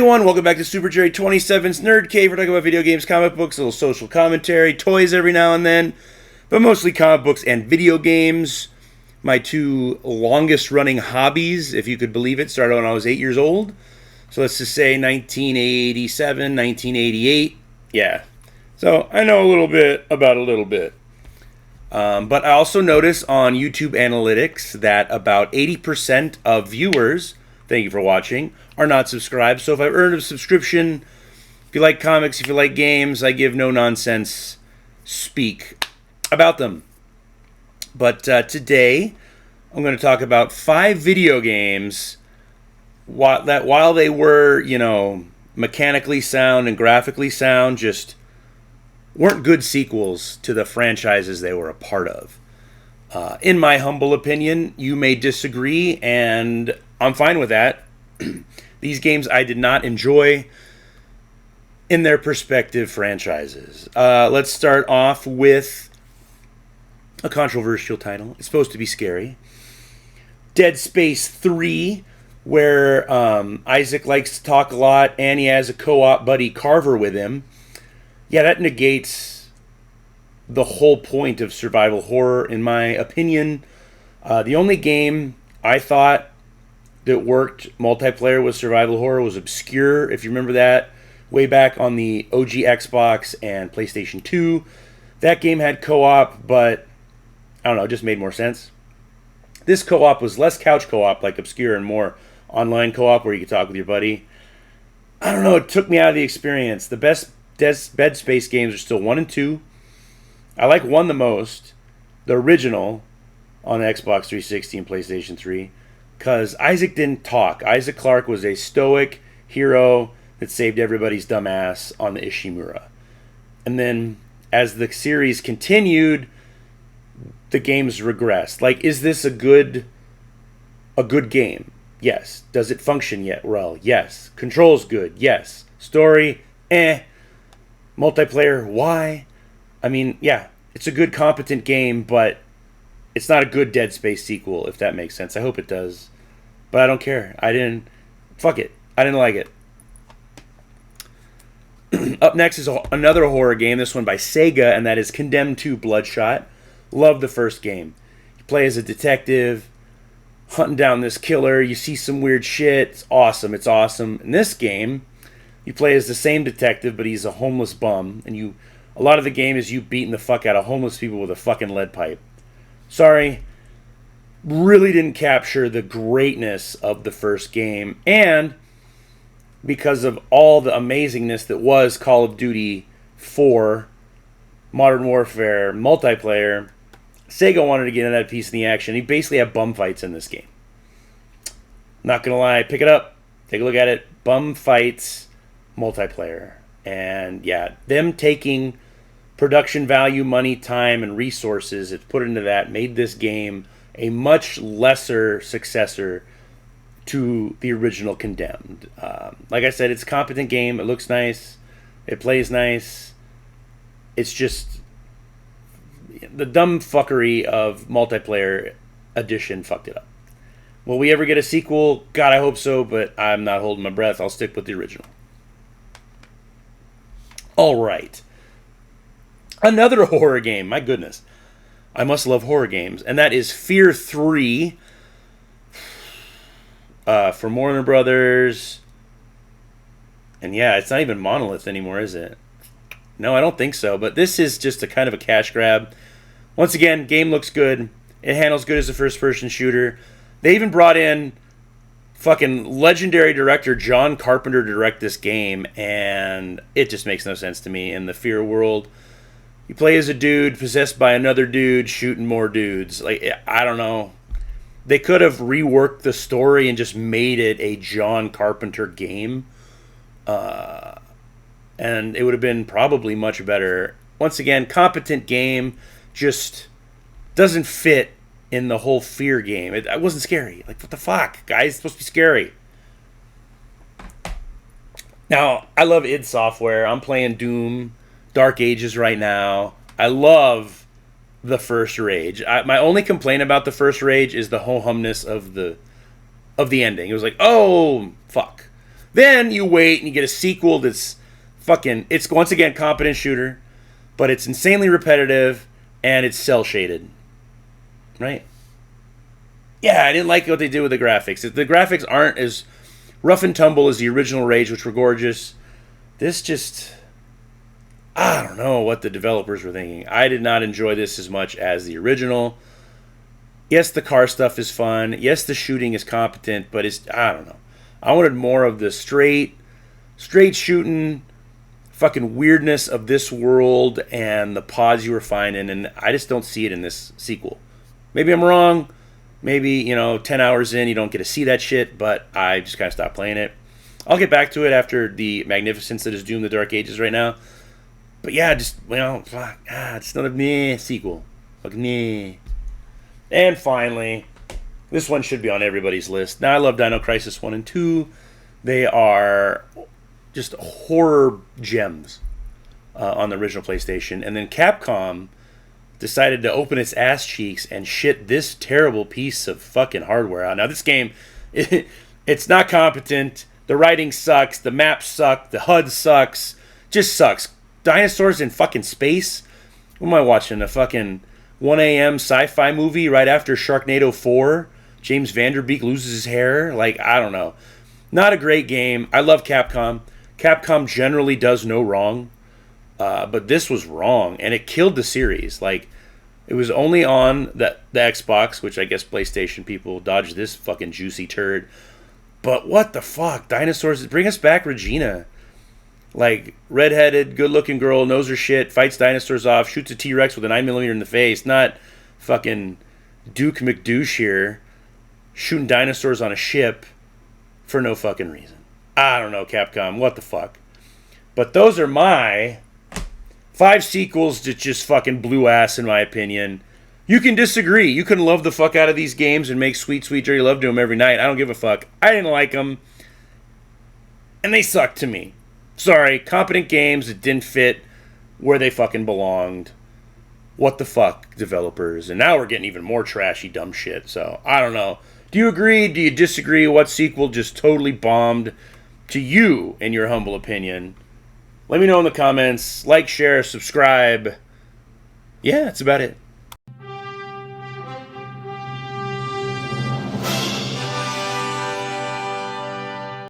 everyone, welcome back to Super Jerry 27's Nerd Cave. We're talking about video games, comic books, a little social commentary, toys every now and then, but mostly comic books and video games. My two longest running hobbies, if you could believe it, started when I was 8 years old. So let's just say 1987, 1988. Yeah. So I know a little bit about a little bit. But I also notice on YouTube analytics that about 80% of viewers, thank you for watching, are not subscribed. So if I've earned a subscription, if you like comics, if you like games, I give no nonsense speak about them. But today, I'm going to talk about 5 video games that while they were, mechanically sound and graphically sound, just weren't good sequels to the franchises they were a part of. In my humble opinion, you may disagree, and I'm fine with that. These games I did not enjoy in their respective franchises. Let's start off with a controversial title. It's supposed to be scary. Dead Space 3, where Isaac likes to talk a lot, and he has a co-op buddy Carver with him. Yeah, that negates the whole point of survival horror, in my opinion. The only game I thought that worked multiplayer with survival horror was Obscure, if you remember that, way back on the OG Xbox and PlayStation 2. That game had co-op, but I don't know, it just made more sense. This co-op was less couch co-op like Obscure and more online co-op where you could talk with your buddy. I don't know, it took me out of the experience. The best Dead Space games are still 1 and 2. I like 1 the most, the original, on Xbox 360 and PlayStation 3, because Isaac didn't talk. Isaac Clarke was a stoic hero that saved everybody's dumb ass on the Ishimura. And then, as the series continued, the games regressed. Like, is this a good game? Yes. Does it function yet? Well, yes. Controls good? Yes. Story? Multiplayer? Why? I mean, yeah, it's a good, competent game, but it's not a good Dead Space sequel, if that makes sense. I hope it does. But I don't care. Fuck it. I didn't like it. Up next is another horror game, this one by Sega, and that is Condemned 2 Bloodshot. Love the first game. You play as a detective, hunting down this killer. You see some weird shit. It's awesome. In this game, you play as the same detective, but he's a homeless bum, and a lot of the game is you beating the fuck out of homeless people with a fucking lead pipe. Sorry, really didn't capture the greatness of the first game, and because of all the amazingness that was Call of Duty 4 Modern Warfare multiplayer, Sega wanted to get in that piece of the action. He basically had bum fights in this game. Not gonna lie, pick it up, take a look at it. Bum fights multiplayer. And yeah, them taking production value, money, time, and resources it's put into that made this game a much lesser successor to the original Condemned. Like I said, it's a competent game. It looks nice. It plays nice. It's just the dumb fuckery of multiplayer edition fucked it up. Will we ever get a sequel? God, I hope so, but I'm not holding my breath. I'll stick with the original. All right. Another horror game. My goodness. I must love horror games. And that is Fear 3 for Warner Brothers. And yeah, it's not even Monolith anymore, is it? No, I don't think so. But this is just a kind of a cash grab. Once again, game looks good. It handles good as a first-person shooter. They even brought in fucking legendary director John Carpenter to direct this game, and it just makes no sense to me. In the Fear world, you play as a dude possessed by another dude shooting more dudes. Like, I don't know. They could have reworked the story and just made it a John Carpenter game, and it would have been probably much better. Once again, competent game, just doesn't fit in the whole Fear game. It wasn't scary. Like, what the fuck, guys? It's supposed to be scary. Now, I love id Software. I'm playing Doom, Dark Ages right now. I love the first Rage. My only complaint about the first Rage is the ho-humness of the ending. It was like, oh, fuck. Then you wait and you get a sequel that's fucking, it's once again competent shooter, but it's insanely repetitive and it's cell shaded. Right? Yeah, I didn't like what they did with the graphics. The graphics aren't as rough and tumble as the original Rage, which were gorgeous. This just, I don't know what the developers were thinking. I did not enjoy this as much as the original. Yes, the car stuff is fun. Yes, the shooting is competent, but it's, I don't know. I wanted more of the straight shooting, fucking weirdness of this world and the pods you were finding, and I just don't see it in this sequel. Maybe I'm wrong. Maybe, 10 hours in, you don't get to see that shit, but I just kind of stopped playing it. I'll get back to it after the magnificence that is Doom the Dark Ages right now. But yeah, just, fuck, it's another meh sequel. Fuck meh. And finally, this one should be on everybody's list. Now, I love Dino Crisis 1 and 2. They are just horror gems on the original PlayStation. And then Capcom decided to open its ass cheeks and shit this terrible piece of fucking hardware out. Now, this game, it's not competent. The writing sucks. The maps suck. The HUD sucks. Just sucks. Dinosaurs in fucking space? What am I watching? A fucking 1 a.m. sci-fi movie right after Sharknado 4? James Vanderbeek loses his hair? Like, I don't know. Not a great game. I love Capcom. Capcom generally does no wrong. But this was wrong, and it killed the series. Like, it was only on the Xbox, which I guess PlayStation people dodged this fucking juicy turd. But what the fuck? Dinosaurs, bring us back Regina. Like, redheaded, good-looking girl, knows her shit, fights dinosaurs off, shoots a T-Rex with a 9mm in the face. Not fucking Duke McDouche here, shooting dinosaurs on a ship for no fucking reason. I don't know, Capcom, what the fuck? But those are my 5 sequels that just fucking blew ass, in my opinion. You can disagree. You can love the fuck out of these games and make sweet, sweet dirty love to them every night. I don't give a fuck. I didn't like them. And they sucked to me. Sorry, competent games that didn't fit where they fucking belonged. What the fuck, developers? And now we're getting even more trashy, dumb shit. So, I don't know. Do you agree? Do you disagree? What sequel just totally bombed to you, in your humble opinion? Let me know in the comments. Like, share, subscribe. Yeah, that's about it.